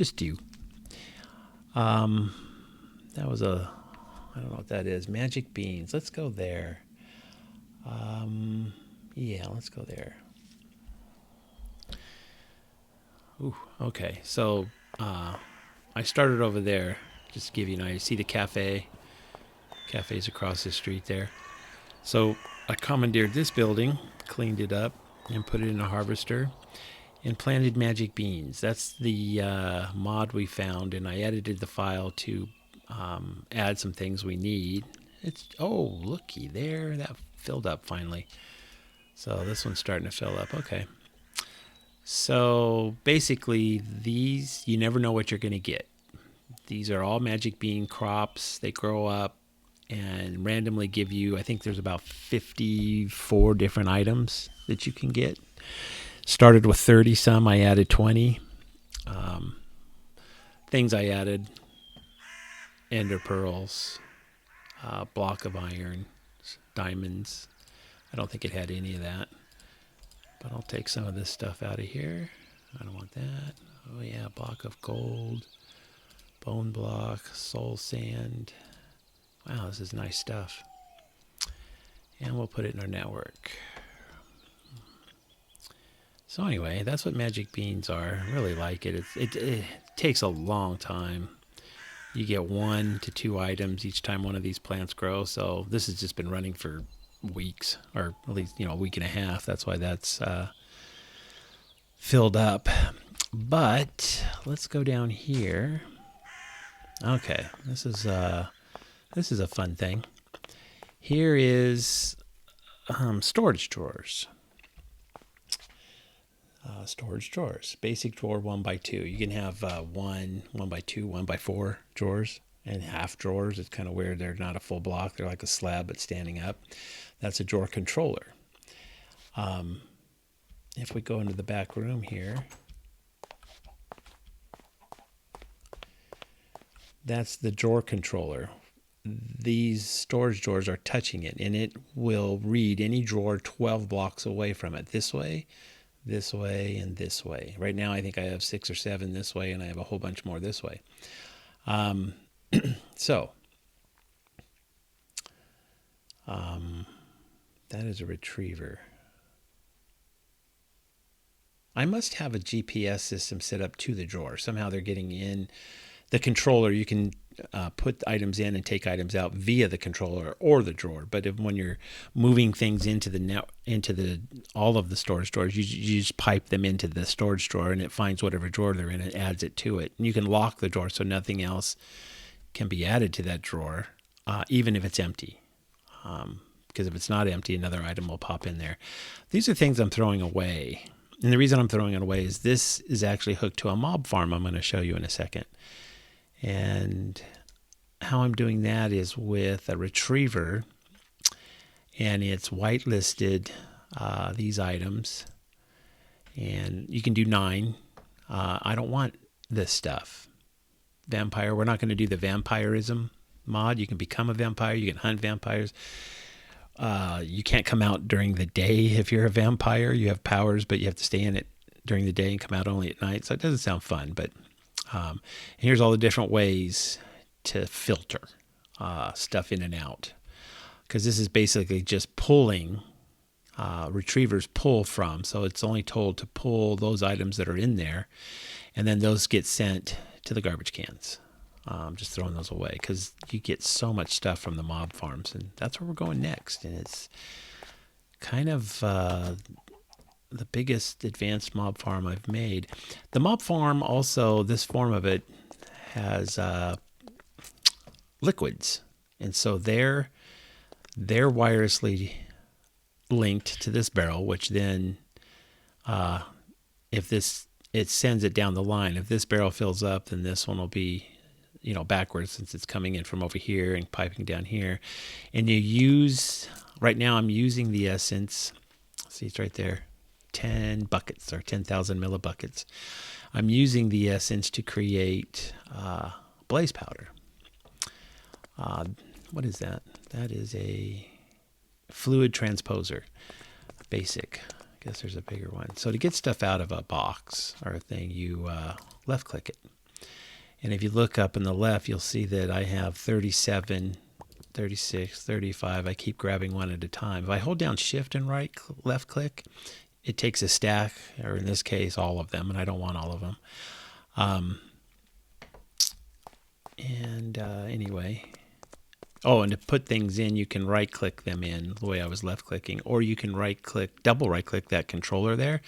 just do. That was I don't know what that is. Magic beans. Let's go there. Yeah, let's go there. Ooh, okay. So I started over there. Just to give you an idea. See the cafe? Cafe's across the street there. So I commandeered this building, cleaned it up, and put it in a harvester, and planted magic beans. That's the mod we found, and I edited the file to add some things we need. Oh, looky there, that filled up finally. So this one's starting to fill up. Okay. So basically, these, you never know what you're going to get. These are all magic bean crops. They grow up and randomly give you, I think there's about 54 different items that you can get. Started with 30 some, I added 20. Things I added: ender pearls, block of iron, diamonds. I don't think it had any of that. But I'll take some of this stuff out of here. I don't want that. Oh yeah, block of gold, bone block, soul sand. Wow, this is nice stuff. And we'll put it in our network. So anyway, that's what magic beans are. I really like it. It takes a long time. You get 1 to 2 items each time one of these plants grow. So this has just been running for weeks, or at least a week and a half. That's why that's filled up. But let's go down here. Okay, this is a fun thing. Here is storage drawers. Storage drawers. Basic drawer 1x2. You can have 1x2, 1x4 drawers, and half drawers. It's kind of weird. They're not a full block. They're like a slab but standing up. That's a drawer controller. If we go into the back room here, that's the drawer controller. These storage drawers are touching it, and it will read any drawer 12 blocks away from it. This way, and this way. Right now, I think I have 6 or 7 this way, and I have a whole bunch more this way. So, that is a retriever. I must have a GPS system set up to the drawer. Somehow they're getting in the controller. You can put items in and take items out via the controller or the drawer. But when you're moving things into all of the storage drawers, you just pipe them into the storage drawer, and it finds whatever drawer they're in and adds it to it. And you can lock the drawer so nothing else can be added to that drawer, even if it's empty. Because if it's not empty, another item will pop in there. These are things I'm throwing away. And the reason I'm throwing it away is this is actually hooked to a mob farm I'm going to show you in a second. And how I'm doing that is with a retriever, and it's whitelisted these items, and you can do 9. I don't want this stuff. Vampire, we're not going to do the vampirism mod. You can become a vampire. You can hunt vampires. You can't come out during the day if you're a vampire. You have powers, but you have to stay in it during the day and come out only at night. So it doesn't sound fun, but here's all the different ways to filter stuff in and out. Because this is basically just pulling, retrievers pull from. So it's only told to pull those items that are in there, and then those get sent to the garbage cans. Just throwing those away because you get so much stuff from the mob farms, and that's where we're going next. And it's kind of the biggest advanced mob farm I've made. The mob farm also, this form of it has liquids, and so they're wirelessly linked to this barrel, which then it sends it down the line. If this barrel fills up, then this one will be backwards, since it's coming in from over here and piping down here. And you use, right now I'm using the essence. See, it's right there. 10 buckets, or 10,000 millibuckets. I'm using the essence to create blaze powder. What is that? That is a fluid transposer. Basic. I guess there's a bigger one. So to get stuff out of a box or a thing, you left click it. And if you look up on the left, you'll see that I have 37, 36, 35. I keep grabbing one at a time. If I hold down shift and left click, it takes a stack, or in this case, all of them, and I don't want all of them. Anyway. Oh, and to put things in, you can right click them in the way I was left clicking, or you can double right click that controller there,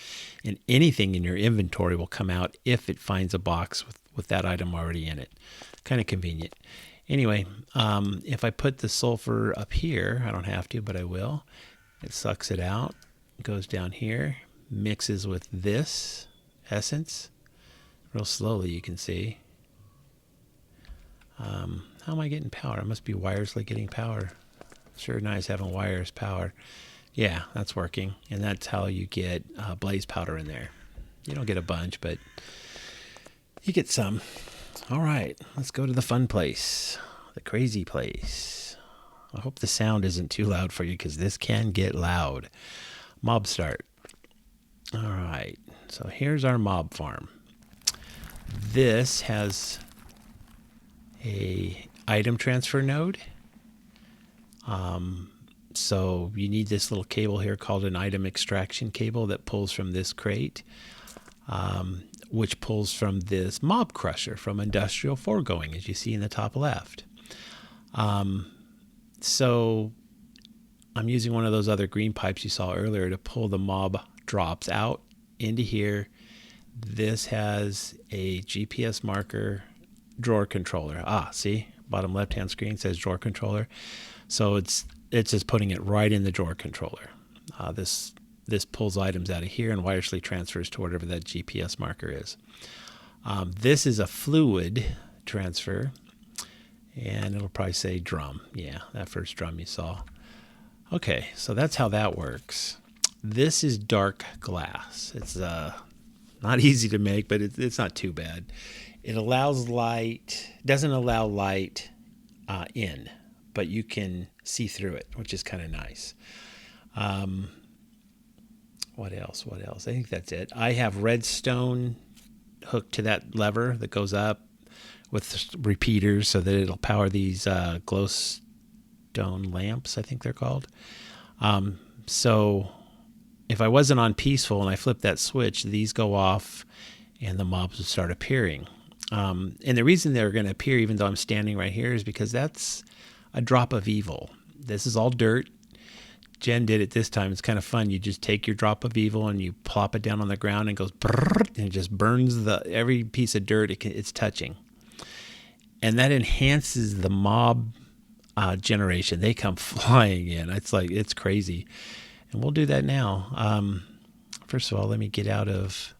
and anything in your inventory will come out if it finds a box with that item already in it. Kind of convenient. Anyway, if I put the sulfur up here, I don't have to, but I will. It sucks it out, goes down here, mixes with this essence real slowly, you can see. How am I getting power? It must be wirelessly getting power. Sure nice having wires power. Yeah, that's working. And that's how you get blaze powder in there. You don't get a bunch, but you get some. All right, let's go to the fun place, the crazy place. I hope the sound isn't too loud for you, because this can get loud. Mob start. All right, so here's our mob farm. This has a item transfer node. So you need this little cable here called an item extraction cable that pulls from this crate, which pulls from this mob crusher from industrial foregoing, as you see in the top left. So I'm using one of those other green pipes you saw earlier to pull the mob drops out into here. This has a GPS marker drawer controller. See, bottom left hand screen says drawer controller. So it's just putting it right in the drawer controller. This pulls items out of here and wirelessly transfers to whatever that GPS marker is. This is a fluid transfer, and it'll probably say drum. Yeah, that first drum you saw. Okay, so that's how that works. This is dark glass. It's not easy to make, but it's not too bad. It allows light, doesn't allow light in, but you can see through it, which is kind of nice. What else? I think that's it. I have redstone hooked to that lever that goes up with repeaters so that it'll power these glowstone lamps, I think they're called. So if I wasn't on peaceful and I flip that switch, these go off and the mobs would start appearing. And the reason they're going to appear even though I'm standing right here is because that's a drop of evil. This is all dirt. Jen did it this time. It's kind of fun. You just take your drop of evil and you plop it down on the ground and it goes brrr, and it just burns every piece of dirt it's touching. And that enhances the mob generation. They come flying in. It's crazy. And we'll do that now. First of all, let me get out of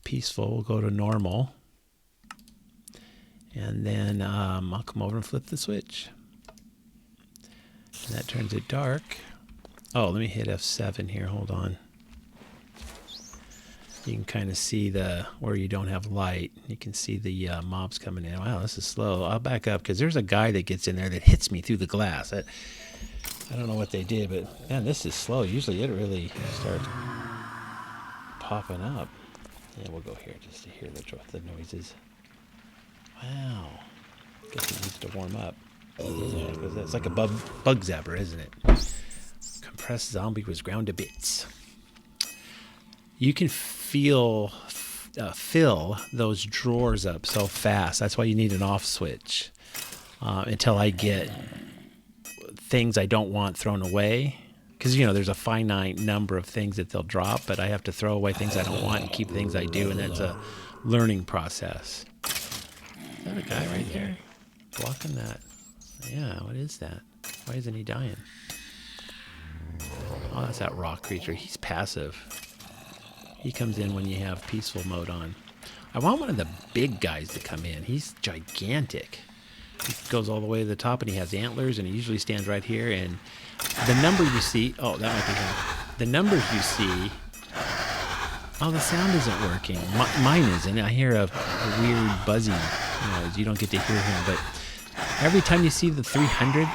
peaceful. We'll go to normal. And then I'll come over and flip the switch. And that turns it dark. Oh, let me hit F7 here. Hold on. You can kind of see where you don't have light. You can see the mobs coming in. Wow, this is slow. I'll back up because there's a guy that gets in there that hits me through the glass. I don't know what they did, but man, this is slow. Usually it really starts popping up. Yeah, we'll go here just to hear the noises. Wow. Guess it needs to warm up. Yeah, it's like a bug zapper, isn't it? Compressed zombie was ground to bits. You can fill those drawers up so fast. That's why you need an off switch until I get things I don't want thrown away. Because, there's a finite number of things that they'll drop, but I have to throw away things I don't want and keep things I do, and that's a learning process. Is that a guy right there blocking that? Yeah, what is that? Why isn't he dying? Oh, that's that rock creature. He's passive. He comes in when you have peaceful mode on. I want one of the big guys to come in. He's gigantic. He goes all the way to the top, and he has antlers, and he usually stands right here. And the number you see... Oh, that might be him. The numbers you see... Oh, the sound isn't working. Mine isn't. I hear a weird buzzing noise. You don't get to hear him, but every time you see the 300,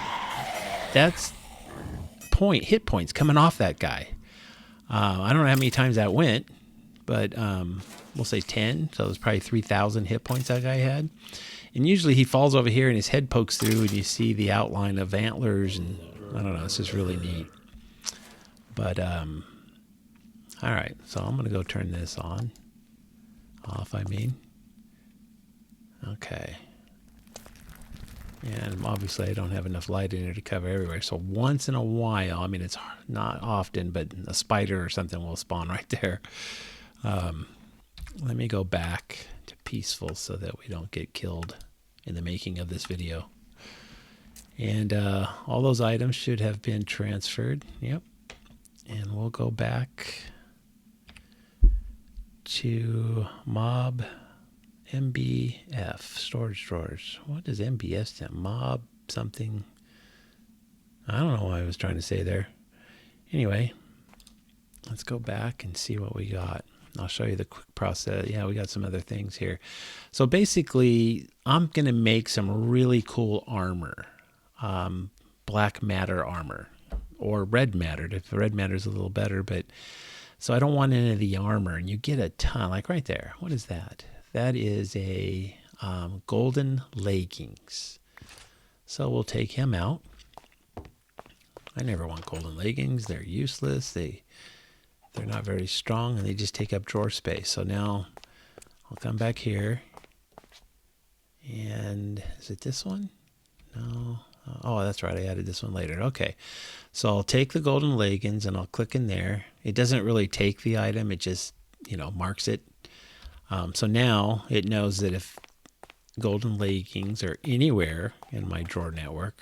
that's hit points coming off that guy. I don't know how many times that went, but we'll say 10. So it was probably 3,000 hit points that guy had. And usually he falls over here and his head pokes through and you see the outline of antlers, and I don't know, it's just really neat. But all right, so I'm gonna go turn this off, I mean. Okay. And obviously I don't have enough light in here to cover everywhere. So once in a while, I mean, it's not often, but a spider or something will spawn right there. Let me go back to peaceful so that we don't get killed in the making of this video. And all those items should have been transferred. Yep. And we'll go back to mob MBF storage drawers. What does MBS stand? Mob something. I don't know what I was trying to say there. Anyway, let's go back and see what we got. I'll show you the quick process. Yeah, we got some other things here. So basically, I'm going to make some really cool armor. Black matter armor. Or red mattered. If red matter is a little better. But so I don't want any of the armor. And you get a ton. Like right there. What is that? That is a golden leggings. So we'll take him out. I never want golden leggings. They're useless. They're not very strong, and they just take up drawer space. So now I'll come back here. And is it this one? No. Oh, that's right. I added this one later. Okay. So I'll take the golden leggings and I'll click in there. It doesn't really take the item. It just, marks it. So now it knows that if golden leggings are anywhere in my drawer network,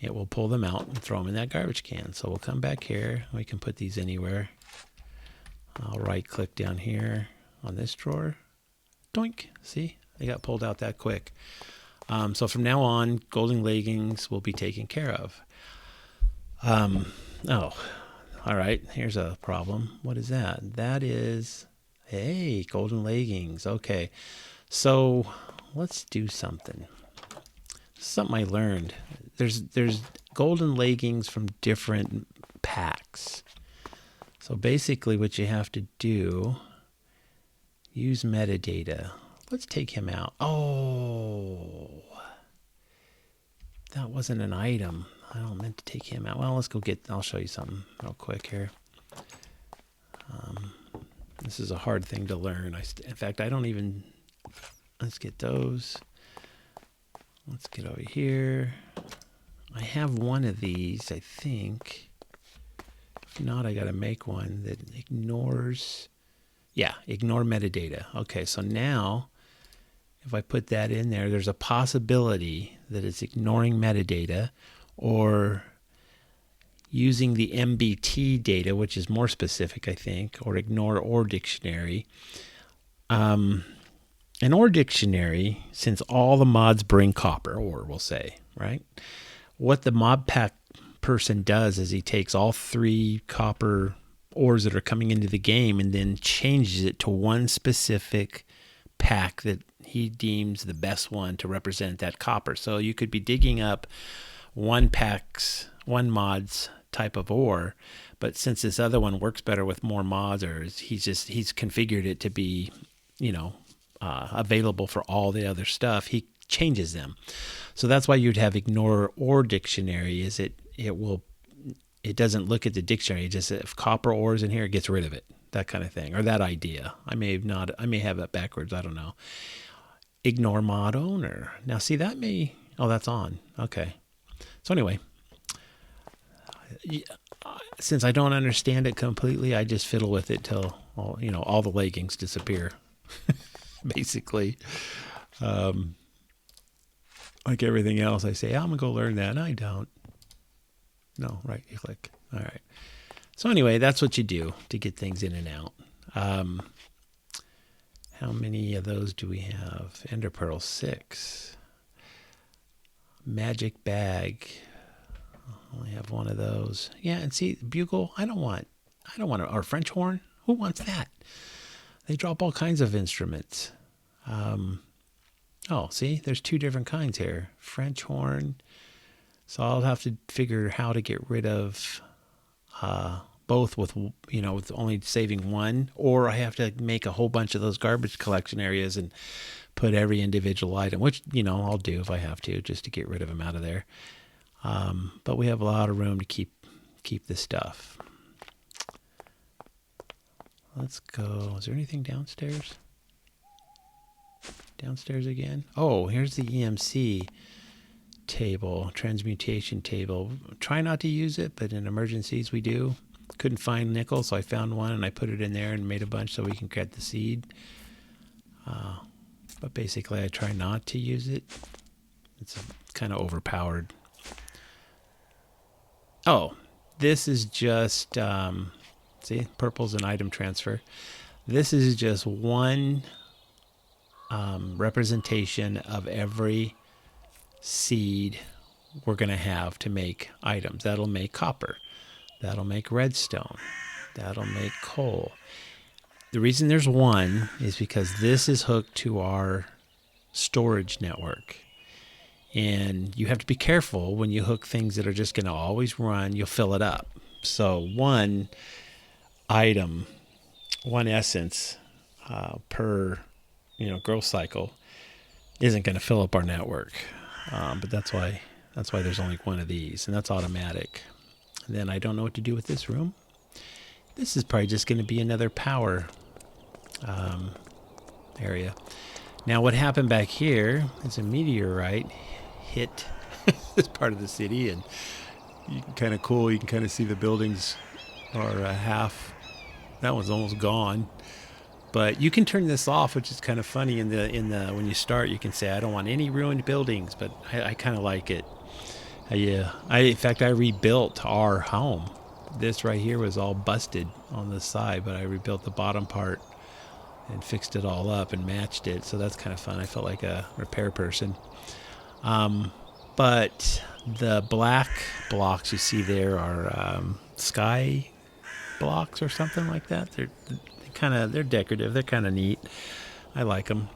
it will pull them out and throw them in that garbage can. So we'll come back here. We can put these anywhere. I'll right click down here on this drawer. Doink. See, they got pulled out that quick. So from now on, golden leggings will be taken care of. Oh, all right. Here's a problem. What is that? That is... Hey, golden leggings. Okay, so let's do something. Something I learned. There's golden leggings from different packs. So basically what you have to do, use metadata. Let's take him out. Oh, that wasn't an item. I don't meant to take him out. Well, I'll show you something real quick here. This is a hard thing to learn. In fact, let's get those. Let's get over here. I have one of these, I think. If not, I got to make one that ignores, ignore metadata. Okay, so now if I put that in there, there's a possibility that it's ignoring metadata or using the MBT data, which is more specific, I think, or ignore OR dictionary. An OR dictionary, since all the mods bring copper, or we'll say, right? What the mod pack person does is he takes all 3 copper ores that are coming into the game and then changes it to one specific pack that he deems the best one to represent that copper. So you could be digging up one mod's type of ore, but since this other one works better with more mods, or he's configured it to be, available for all the other stuff, he changes them. So that's why you'd have ignore OR dictionary. Is it doesn't look at the dictionary. It just, if copper ore is in here, it gets rid of it. That kind of thing, or that idea. I may have that backwards. I don't know. Ignore mod owner. Now see, that's on. Okay. So anyway, since I don't understand it completely, I just fiddle with it till all the leggings disappear. Basically, like everything else, I say I'm gonna go learn that, and I don't. No, right? You click. All right. So anyway, that's what you do to get things in and out. How many of those do we have? Ender Pearl 6. Magic bag. I only have one of those. Yeah, and see, bugle. I don't want or French horn. Who wants that? They drop all kinds of instruments. See, there's 2 different kinds here. French horn. So I'll have to figure how to get rid of both with, with only saving one, or I have to make a whole bunch of those garbage collection areas and put every individual item, which, I'll do if I have to, just to get rid of them out of there. But we have a lot of room to keep this stuff. Let's go. Is there anything downstairs? Downstairs again? Oh, here's the EMC table, transmutation table. Try not to use it, but in emergencies we do. Couldn't find nickel, so I found one and I put it in there and made a bunch so we can get the seed. But basically I try not to use it. It's kind of overpowered. Oh, this is just, see, purple's an item transfer. This is just one representation of every seed we're going to have to make items. That'll make copper. That'll make redstone. That'll make coal. The reason there's one is because this is hooked to our storage network. And you have to be careful when you hook things that are just going to always run. You'll fill it up. So one item, one essence per growth cycle isn't going to fill up our network. But that's why there's only one of these, and that's automatic. And then I don't know what to do with this room. This is probably just going to be another power area. Now what happened back here is a meteorite hit this part of the city, and you can kind of see the buildings are half. That one's almost gone. But you can turn this off, which is kind of funny. In the when you start, you can say, I don't want any ruined buildings, but I kind of like it. In fact, I rebuilt our home. This right here was all busted on the side, but I rebuilt the bottom part and fixed it all up and matched it. So that's kind of fun. I felt like a repair person. But the black blocks you see there are sky blocks or something like that. They're decorative. They're kind of neat. I like them.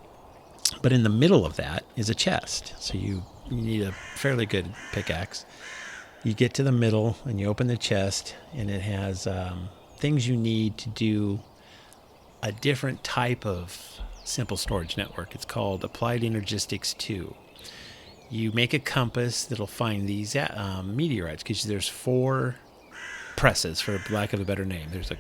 But in the middle of that is a chest. So you need a fairly good pickaxe. You get to the middle and you open the chest, and it has things you need to do a different type of simple storage network. It's called Applied Energistics 2. You make a compass that'll find these meteorites, because there's 4 presses, for lack of a better name. There's a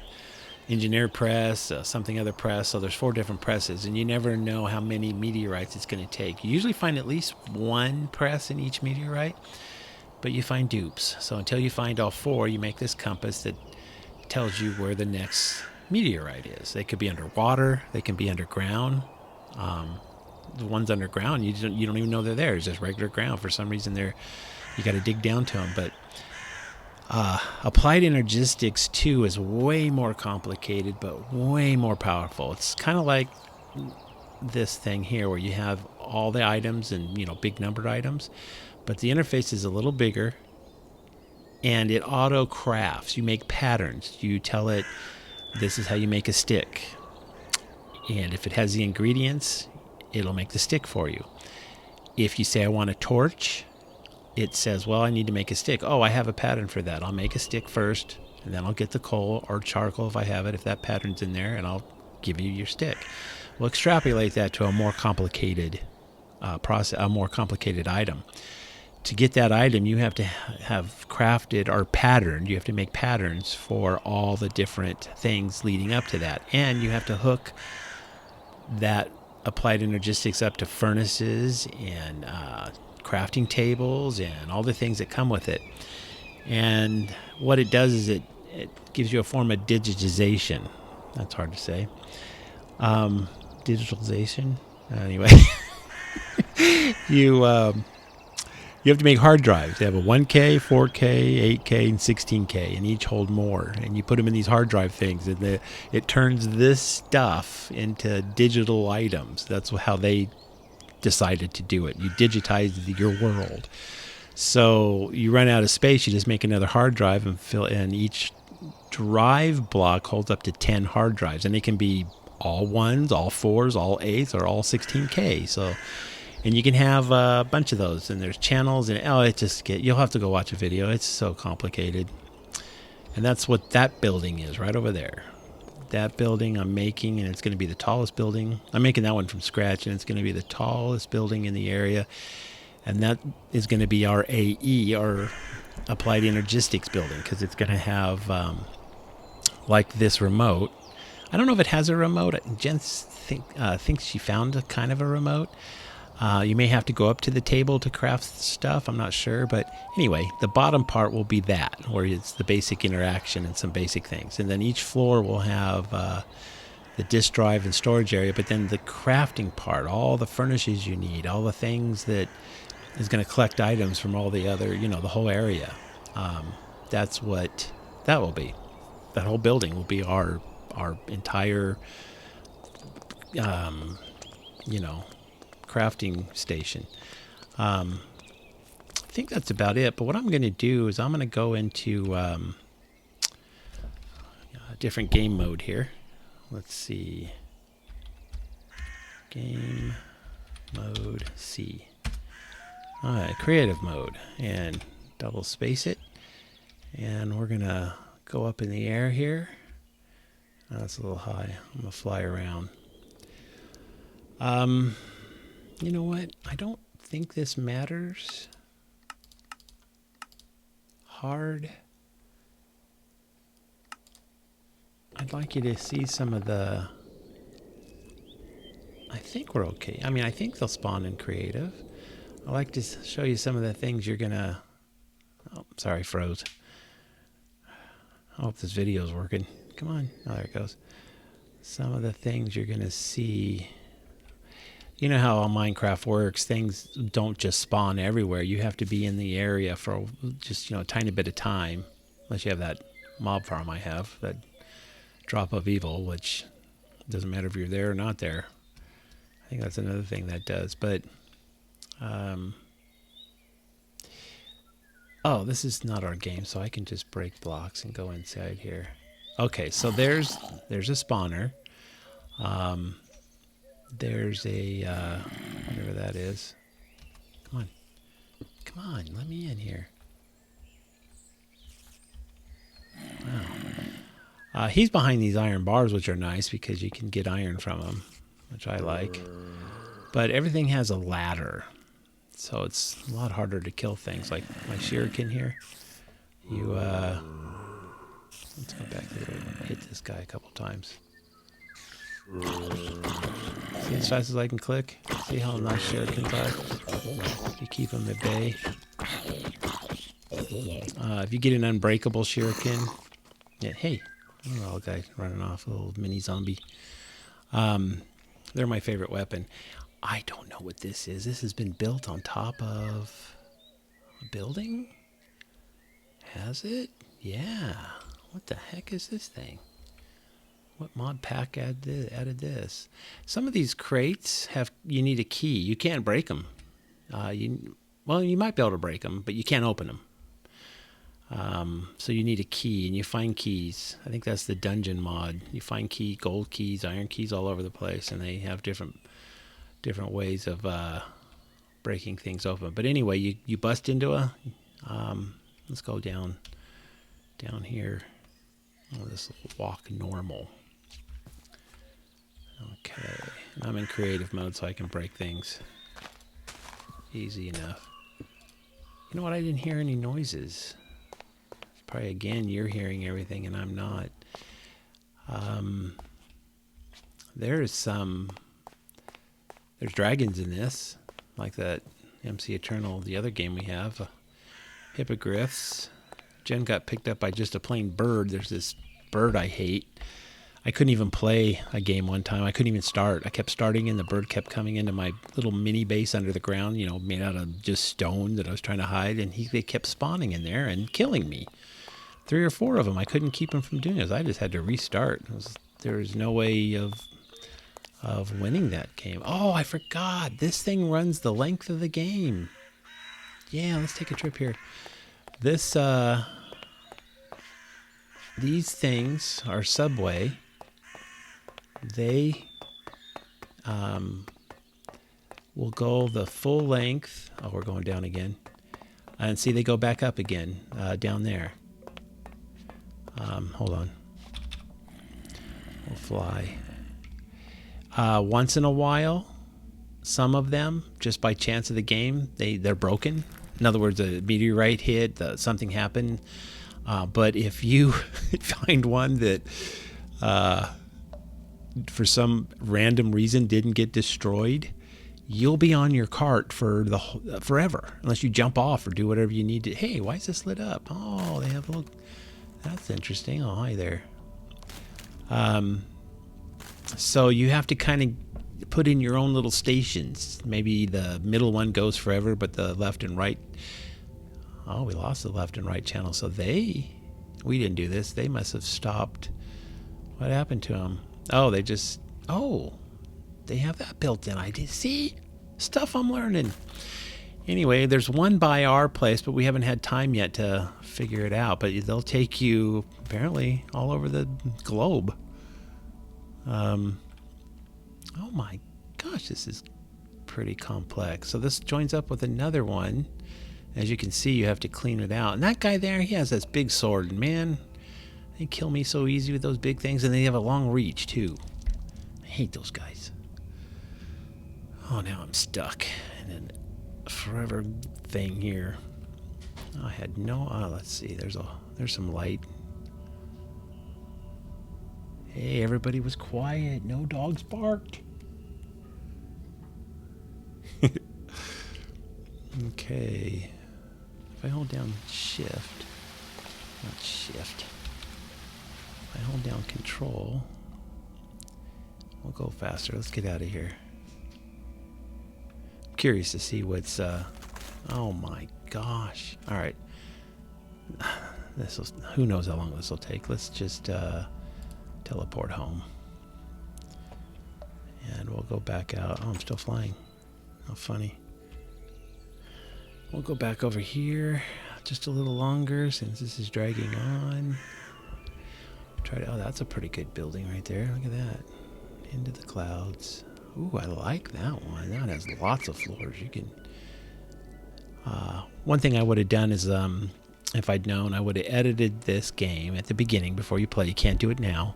engineer press, something other press. So there's 4 different presses, and you never know how many meteorites it's going to take. You usually find at least 1 press in each meteorite, but you find dupes. So until you find all 4, you make this compass that tells you where the next meteorite is. They could be underwater. They can be underground. The ones underground, you don't even know they're there. It's just regular ground. For some reason, you got to dig down to them. But Applied Energistics 2 is way more complicated, but way more powerful. It's kind of like this thing here, where you have all the items and big numbered items, but the interface is a little bigger, and it auto crafts. You make patterns. You tell it, this is how you make a stick, and if it has the ingredients, it'll make the stick for you. If you say, I want a torch, it says, well, I need to make a stick. Oh, I have a pattern for that. I'll make a stick first, and then I'll get the coal or charcoal if I have it, if that pattern's in there, and I'll give you your stick. We'll extrapolate that to a more complicated process, a more complicated item. To get that item, you have to have crafted or patterned. You have to make patterns for all the different things leading up to that. And you have to hook that Applied Energistics up to furnaces and crafting tables and all the things that come with it. And what it does is it gives you a form of digitization. That's hard to say. Digitalization? Anyway. You have to make hard drives. They have a 1K, 4K, 8K, and 16K, and each hold more. And you put them in these hard drive things, and it turns this stuff into digital items. That's how they decided to do it. You digitize your world. So you run out of space, you just make another hard drive and fill. And each drive block holds up to 10 hard drives, and they can be all 1s, all 4s, all 8s, or all 16K. So. And you can have a bunch of those, and there's channels, and you'll have to go watch a video. It's so complicated. And that's what that building is right over there. That building I'm making, and it's going to be the tallest building. I'm making that one from scratch, and it's going to be the tallest building in the area. And that is going to be our AE, our Applied Energistics building, because it's going to have, like this remote. I don't know if it has a remote. Jen thinks she found a kind of a remote. You may have to go up to the table to craft stuff. I'm not sure. But anyway, the bottom part will be that, where it's the basic interaction and some basic things. And then each floor will have the disk drive and storage area. But then the crafting part, all the furnishes you need, all the things that is going to collect items from all the other, the whole area. That's what that will be. That whole building will be our entire, crafting station. I think that's about it. But what I'm going to do is I'm going to go into a different game mode here. Let's see. Game mode C. All right, creative mode, and double space it. And we're going to go up in the air here. Oh, that's a little high. I'm going to fly around. You know what? I don't think this matters. Hard. I'd like you to see some of the... I think we're okay. I mean, I think they'll spawn in creative. I'd like to show you some of the things you're going to... Oh, sorry, froze. I hope this video is working. Come on. Oh, there it goes. Some of the things you're going to see... You know how Minecraft works. Things don't just spawn everywhere. You have to be in the area for just, a tiny bit of time. Unless you have that mob farm I have, that drop of evil, which doesn't matter if you're there or not there. I think that's another thing that does. But, oh, this is not our game, so I can just break blocks and go inside here. Okay, so there's a spawner. There's a, whatever that is. Come on, let me in here. Wow. He's behind these iron bars, which are nice because you can get iron from them, which I like. But everything has a ladder, so it's a lot harder to kill things. Like my shuriken here. Let's go back to hit this guy a couple times. See as fast as I can click? See how nice shurikens are? You keep them at bay. If you get an unbreakable shuriken... Yeah, hey, little guy running off, a little mini zombie. They're my favorite weapon. I don't know what this is. This has been built on top of a building? Has it? Yeah. What the heck is this thing? What mod pack added this? Some of these crates you need a key. You can't break them. You might be able to break them, but you can't open them. So you need a key, and you find keys. I think that's the dungeon mod. You find gold keys, iron keys all over the place, and they have different ways of breaking things open. But anyway, you bust into a... let's go down here. Oh, this will walk normal. Okay, I'm in creative mode, so I can break things easy enough. You know what? I didn't hear any noises. Probably again you're hearing everything and I'm not. There's dragons in this, like that MC Eternal, the other game we have. Hippogriffs. Jen got picked up by just a plain bird. There's this bird I hate. I couldn't even play a game one time. I couldn't even start. I kept starting and the bird kept coming into my little mini base under the ground, made out of just stone that I was trying to hide, and they kept spawning in there and killing me. 3 or 4 of them. I couldn't keep them from doing this. I just had to restart. There was no way of winning that game. Oh, I forgot. This thing runs the length of the game. Yeah, let's take a trip here. These things are Subway. They will go the full length. Oh, we're going down again. And see, they go back up again down there. Hold on. We'll fly. Once in a while, some of them, just by chance of the game, they're broken. In other words, a meteorite hit, something happened. But if you find one that for some random reason didn't get destroyed, you'll be on your cart for forever, unless you jump off or do whatever you need to. Hey, why is this lit up? Oh, they have a little. That's interesting. Oh, hi there. So you have to kind of put in your own little stations. Maybe the middle one goes forever, but the left and right. Oh, we lost the left and right channel. So we didn't do this. They must have stopped. What happened to them? Oh, they have that built in. I did see stuff I'm learning. Anyway, there's one by our place, but we haven't had time yet to figure it out. But they'll take you apparently all over the globe. Oh my gosh, this is pretty complex. So this joins up with another one. As you can see, you have to clean it out. And that guy there, he has this big sword. And man, they kill me so easy with those big things. And they have a long reach, too. I hate those guys. Oh, now I'm stuck in a forever thing here. I had no... Oh, let's see. There's some light. Hey, everybody was quiet. No dogs barked. Okay. If I hold down shift, not shift. If I hold down control, we'll go faster. Let's get out of here. I'm curious to see what's, oh my gosh. All right. Who knows how long this will take. Let's just, teleport home. And we'll go back out. Oh, I'm still flying. How funny. We'll go back over here just a little longer since this is dragging on. Oh, that's a pretty good building right there. Look at that. Into the clouds. Ooh, I like that one. That has lots of floors. You can... one thing I would have done is, if I'd known, I would have edited this game at the beginning before you play. You can't do it now.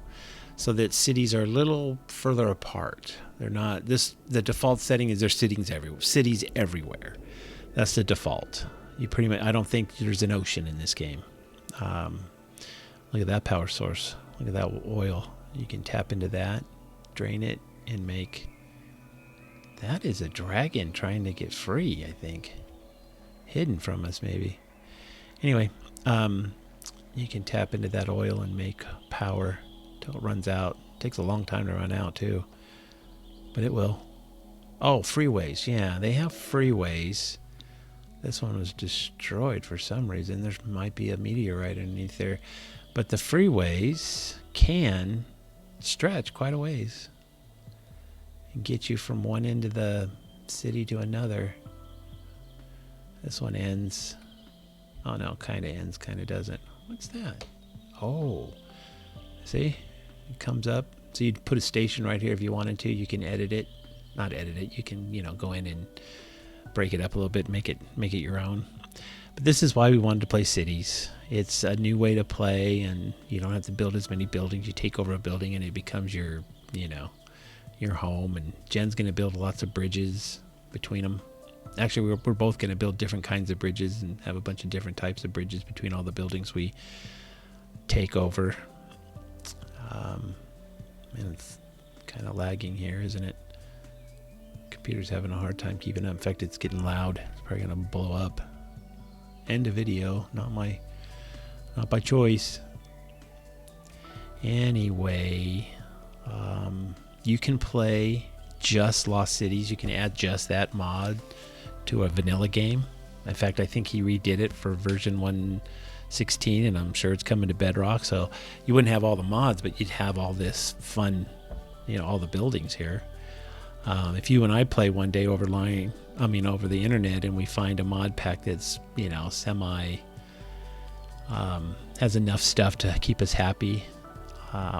So that cities are a little further apart. They're not... The default setting is there's cities everywhere. That's the default. You pretty much... I don't think there's an ocean in this game. Look at that power source. Look at that oil. You can tap into that, drain it, and make... That is a dragon trying to get free, I think. Hidden from us, maybe. Anyway, you can tap into that oil and make power till it runs out. It takes a long time to run out, too. But it will. Oh, freeways. Yeah, they have freeways. This one was destroyed for some reason. There might be a meteorite underneath there. But the freeways can stretch quite a ways and get you from one end of the city to another. This one ends. Oh, no, kind of ends, kind of doesn't. What's that? Oh, see? It comes up. So you'd put a station right here if you wanted to. You can edit it. Not edit it. You can, go in and break it up a little bit, make it your own. But this is why we wanted to play cities. It's a new way to play, and you don't have to build as many buildings. You take over a building, and it becomes your home. And Jen's going to build lots of bridges between them. Actually, we're both going to build different kinds of bridges and have a bunch of different types of bridges between all the buildings we take over. And it's kind of lagging here, isn't it? Computer's having a hard time keeping up. In fact, it's getting loud. It's probably going to blow up. End of video. Not by choice. Anyway, you can play just Lost Cities. You can add just that mod to a vanilla game. In fact, I think he redid it for version 1.16, and I'm sure it's coming to Bedrock. So you wouldn't have all the mods, but you'd have all this fun, all the buildings here. If you and I play one day over the internet, and we find a mod pack that's, has enough stuff to keep us happy,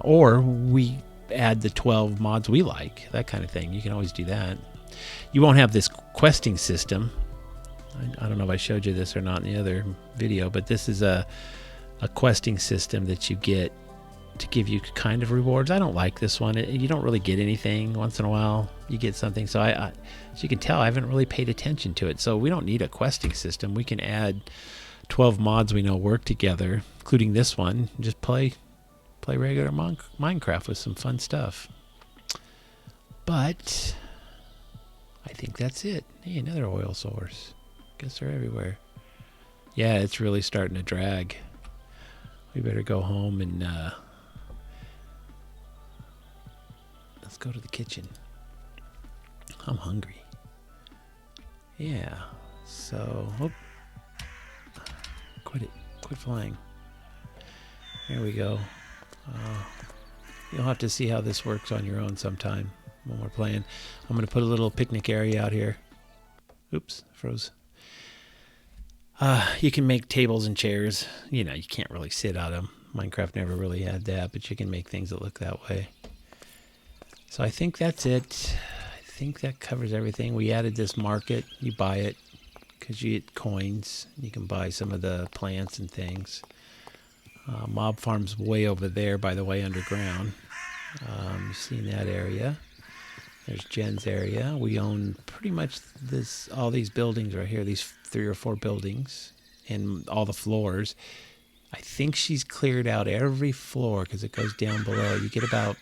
or we add the 12 mods we like, that kind of thing. You can always do that. You won't have this questing system. I don't know if I showed you this or not in the other video, but this is a questing system that you get to give you kind of rewards. I don't like this one. You don't really get anything. Once in a while you get something. So as you can tell, I haven't really paid attention to it. So we don't need a questing system. We can add 12 mods we know work together, including this one. Just play regular Minecraft with some fun stuff. But I think that's it. Hey, another oil source. Guess they're everywhere. Yeah, it's really starting to drag. We better go home and let's go to the kitchen. I'm hungry. Yeah. So, quit flying. There we go. You'll have to see how this works on your own sometime when we're playing. I'm going to put a little picnic area out here. Oops, froze. You can make tables and chairs. You know, you can't really sit on them. Minecraft never really had that, but you can make things that look that way. So I think that's it. I think that covers everything. We added this market. You buy it because you get coins. You can buy some of the plants and things. Mob farm's way over there, by the way, underground. You see in that area. There's Jen's area. We own pretty much all these buildings right here, these 3 or 4 buildings, and all the floors. I think she's cleared out every floor because it goes down below. You get about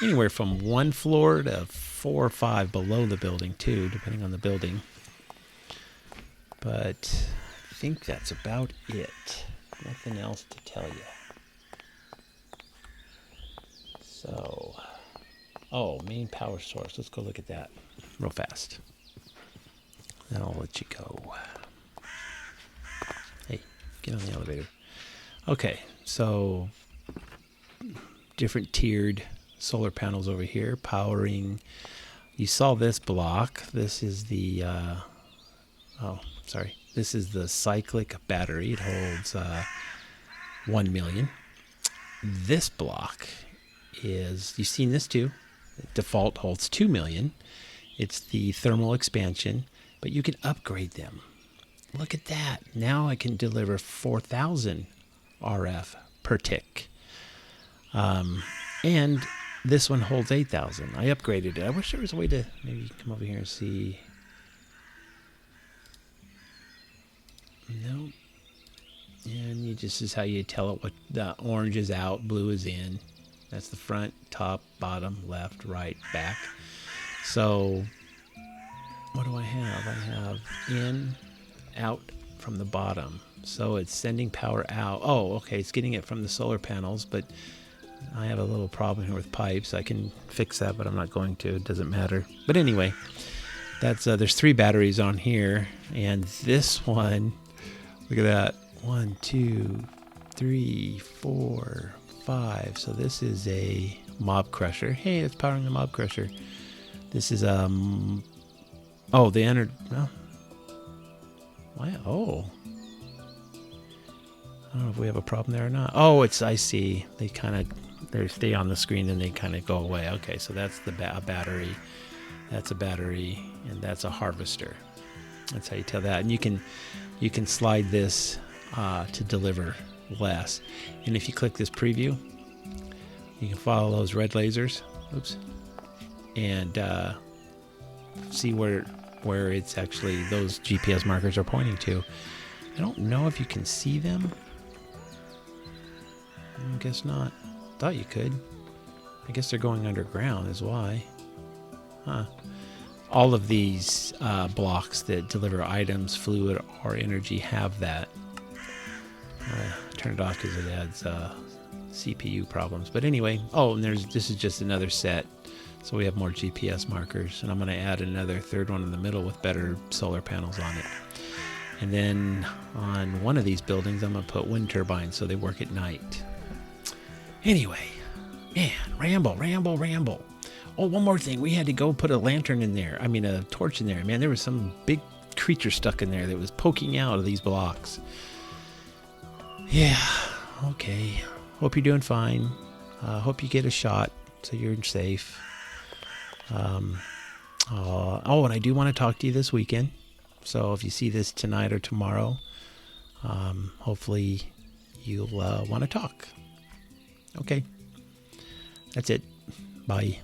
anywhere from 1 floor to 4 or 5 below the building, too, depending on the building. But I think that's about it. Nothing else to tell you. So, main power source. Let's go look at that real fast. Then I'll let you go. Hey, get on the elevator. Okay, so different tiered solar panels over here powering. You saw this block. This is the this is the cyclic battery. It holds 1 million. This block is, you've seen this too. Default holds 2 million. It's the thermal expansion, but you can upgrade them. Look at that. Now I can deliver 4,000 RF per tick. And this one holds 8,000. I upgraded it. I wish there was a way to maybe come over here and see. Nope. And this is how you tell it what the orange is out, blue is in. That's the front, top, bottom, left, right, back. So what do I have? I have in, out from the bottom. So it's sending power out. Oh, okay. It's getting it from the solar panels, but I have a little problem here with pipes. I can fix that, but I'm not going to. It doesn't matter. But anyway, that's there's 3 batteries on here, and this one, look at that. 1, 2, 3, 4, 5. So this is a mob crusher. Hey, it's powering the mob crusher. This is the wow. Oh, I don't know if we have a problem there or not. Oh, I see. They stay on the screen and they kind of go away. Okay, so that's the battery. That's a battery, and that's a harvester. That's how you tell that. And you can slide this to deliver less. And if you click this preview, you can follow those red lasers. Oops. And see where it's actually those GPS markers are pointing to. I don't know if you can see them. I guess not. Thought you could. I guess they're going underground is why. Huh. All of these blocks that deliver items, fluid, or energy have that. Turn it off because it adds CPU problems. But anyway, and this is just another set. So we have more GPS markers. And I'm going to add another 3rd one in the middle with better solar panels on it. And then on one of these buildings, I'm going to put wind turbines so they work at night. Anyway, man, ramble. Oh, one more thing. We had to go put a lantern in there. A torch in there. Man, there was some big creature stuck in there that was poking out of these blocks. Yeah, okay. Hope you're doing fine. Hope you get a shot so you're safe. And I do want to talk to you this weekend. So if you see this tonight or tomorrow, hopefully you'll want to talk. Okay. That's it. Bye.